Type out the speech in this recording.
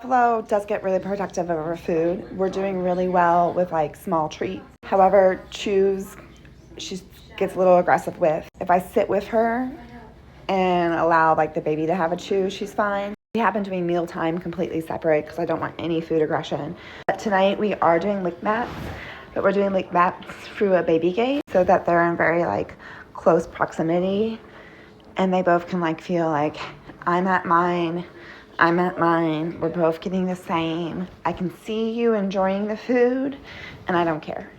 Flo does get really protective of her food. We're doing really well with like small treats. However, chews, she gets a little aggressive with. If I sit with her and allow like the baby to have a chew, she's fine. We happen to be mealtime completely separate because I don't want any food aggression. But tonight we are doing lick mats, but we're doing lick mats through a baby gate so that they're in very like close proximity and they both can like feel like I'm at mine, we're both getting the same. I can see you enjoying the food and I don't care.